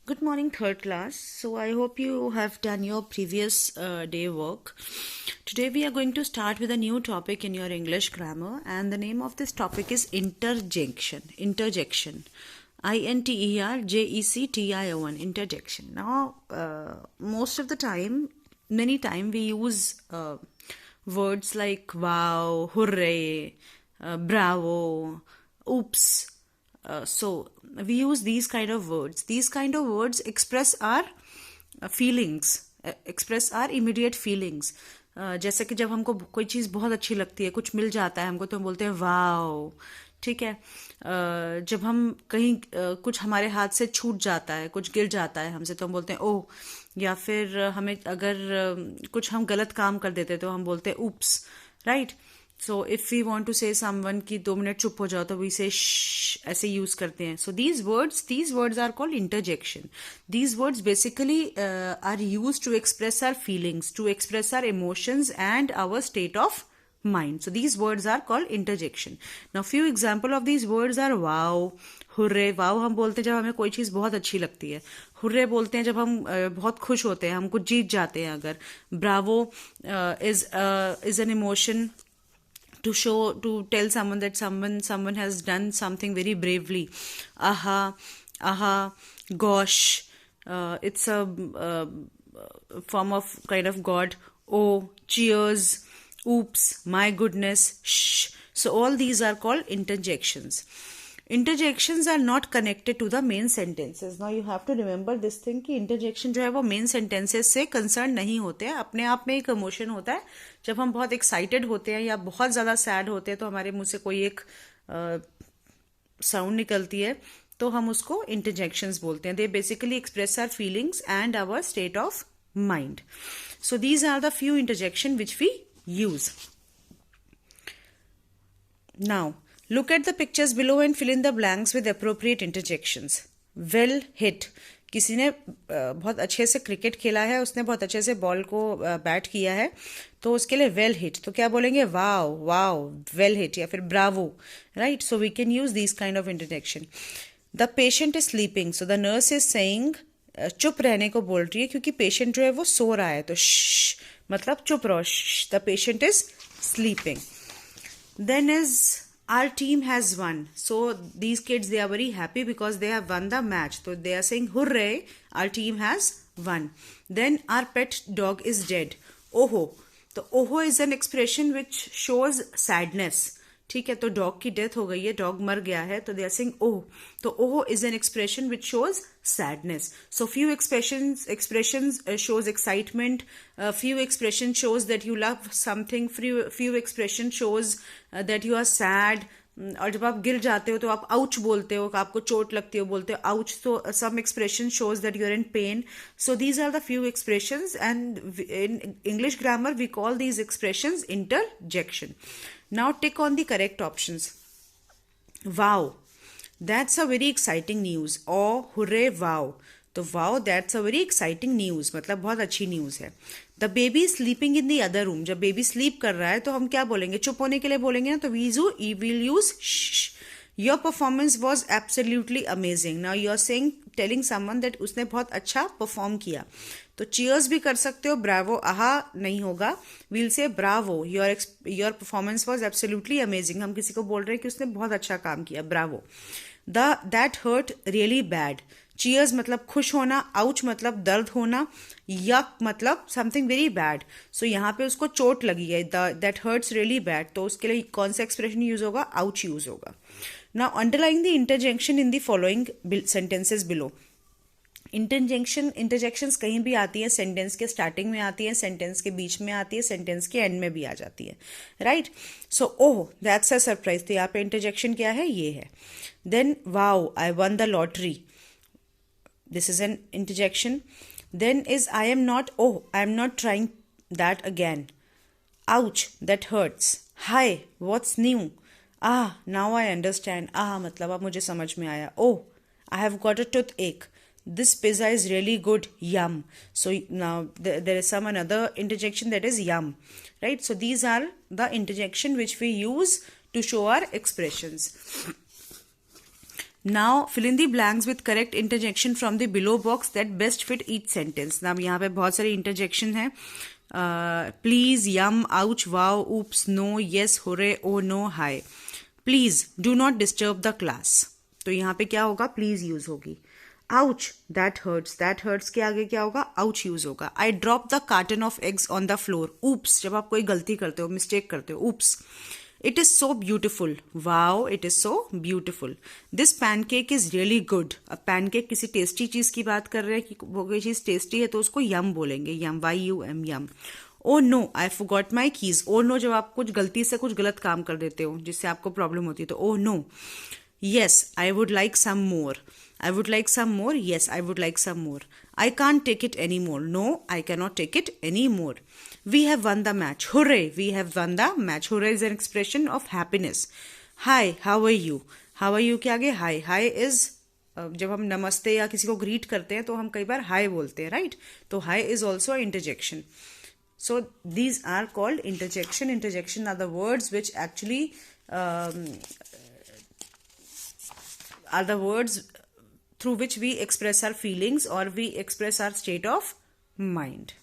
Good morning, third class. So, I hope you have done your previous day work. Today, we are going to start with a new topic in your English grammar, and the name of this topic is interjection. Interjection. Interjection. Interjection. Now, most of the time, many time we use words like wow, hooray, bravo, oops. So we use these kind of words. These kind of words express our feelings, express our immediate feelings. जैसे कि जब हमको कोई चीज़ बहुत अच्छी लगती है, कुछ मिल जाता है हमको, तो हम बोलते हैं वाओ. ठीक है. जब हम कहीं कुछ हमारे हाथ से छूट जाता है, कुछ गिर जाता है हमसे, तो हम बोलते हैं ओह. या फिर हमें अगर कुछ हम गलत काम कर देते हैं तो हम बोलते हैं oops. Right. So if we want to say someone की 2 मिनट चुप हो जाओ, तो वी से ऐसे यूज करते हैं. So these words are called interjection. These words basically are use to express our feelings, to express our emotions and our state of mind. So these words are called interjection. Now few example of these words are wow, hurray. wow हम बोलते हैं जब हमें कोई चीज़ बहुत अच्छी लगती है. hurray बोलते हैं जब हम बहुत खुश होते हैं, हम कुछ जीत जाते हैं अगर. bravo is an emotion to tell someone that someone has done something very bravely. Aha, gosh, it's a form of kind of god. Oh, cheers, oops, my goodness, shh. So all these are called interjections. Interjections are not connected to the main sentences. Now you have to remember this thing कि interjection जो है वो main sentences से concern नहीं होते हैं. अपने आप में एक emotion होता है. जब हम बहुत excited होते हैं या बहुत ज़्यादा sad होते हैं, तो हमारे मुंह से कोई एक sound निकलती है, तो हम उसको interjections बोलते हैं. They basically express our feelings and our state of mind. So these are the few interjection which we use. Now, look at the pictures below and fill in the blanks with appropriate interjections. Well hit. किसी ने बहुत अच्छे से cricket खेला है, उसने बहुत अच्छे से बॉल को बैट किया है, तो उसके लिए वेल हिट. तो क्या बोलेंगे? वाओ, वाओ, वेल हिट, या फिर bravo. Right. So we can use this kind of interjection. The patient is sleeping. So the nurse is saying, चुप रहने को बोल रही है क्योंकि पेशेंट जो है वो सो रहा है. तो श्श मतलब चुप रहो. The patient is sleeping. Then is our team has won. So these kids, they are very happy because they have won the match. So they are saying hooray, our team has won. Then our pet dog is dead. Oho. तो oho is an expression which shows sadness. ठीक है. तो dog की death हो गई है, dog मर गया है, तो दे आर सेइंग ओह. तो oh is an expression which shows sadness. So few expressions shows excitement. Few expression shows that you love something. Few expression shows that you are sad. और जब आप गिर जाते हो तो आप आउच बोलते हो, आपको चोट लगती हो बोलते हो आउच. तो some expression shows that you are in pain. So these are the few expressions, and in English grammar we call these expressions interjection. Now tick on the correct options. Wow, that's a very exciting news. or hooray, wow. तो wow, that's a very exciting news, मतलब बहुत अच्छी news है. The baby is sleeping in the other room. जब baby sleep कर रहा है तो हम क्या बोलेंगे? चुप होने के लिए बोलेंगे ना, तो we will use shh. Your performance was absolutely amazing. Now you are saying, telling someone that उसने बहुत अच्छा परफॉर्म किया. तो cheers भी कर सकते हो, bravo, आहा नहीं होगा. We'll say bravo. Your performance was absolutely amazing. हम किसी को बोल रहे हैं कि उसने बहुत अच्छा काम किया, bravo. That hurt really bad. Cheers मतलब खुश होना, ouch मतलब दर्द होना, yuck मतलब something very bad. So यहाँ पे उसको चोट लगी है, that hurts really bad. तो उसके लिए कौन सा एक्सप्रेशन यूज होगा? ouch यूज होगा. Now underline the interjection in the following sentences below. Interjections कहीं भी आती है, सेंटेंस के स्टार्टिंग में आती है, सेंटेंस के बीच में आती है, सेंटेंस के एंड में भी आ जाती है. Right. So oh, that's a surprise. तो यहाँ पे इंटरजेक्शन क्या है? ये है. Then wow, I won the lottery. This is an interjection. Then is I am not trying that again. Ouch, that hurts. Hi, what's new. Now I understand. मतलब अब मुझे समझ में आया. Oh, I have got a toothache. This pizza is really good. Yum. So now there is some another interjection that is yum. Right. So these are the interjection which we use to show our expressions. Now fill in the blanks with correct interjection from the below box that best fit each sentence. Now यहाँ पे बहुत सारी interjection है. Please, yum, ouch, wow, oops, no, yes, hooray, oh no, hi. Please do not disturb the class. तो यहाँ पे क्या होगा? Please use होगी. Ouch, that hurts के आगे क्या होगा? Ouch use होगा. I dropped the carton of eggs on the floor. Oops, जब आप कोई गलती करते हो, mistake करते हो, oops. It is so beautiful. Wow, it is so beautiful. This pancake is really good. अब pancake किसी टेस्टी चीज की बात कर रहे हैं कि वो कोई चीज टेस्टी है तो उसको यम बोलेंगे. यम, YUM, Yama. Oh no, I forgot my keys. Oh no, जब आप कुछ गलती से कुछ गलत काम कर देते हो जिससे आपको प्रॉब्लम होती है तो oh no. Yes, I would like some more. I would like some more. Yes, I would like some more. I can't take it anymore. No, I cannot take it anymore. We have won the match. Hooray! We have won the match. Hooray is an expression of happiness. Hi, how are you? How are you के आगे hi. Hi is जब हम नमस्ते या किसी को greet करते हैं तो हम कई बार hi बोलते हैं, राइट? तो hi is also an interjection. So these are called interjection. Interjection are the words which actually are the words through which we express our feelings or we express our state of mind.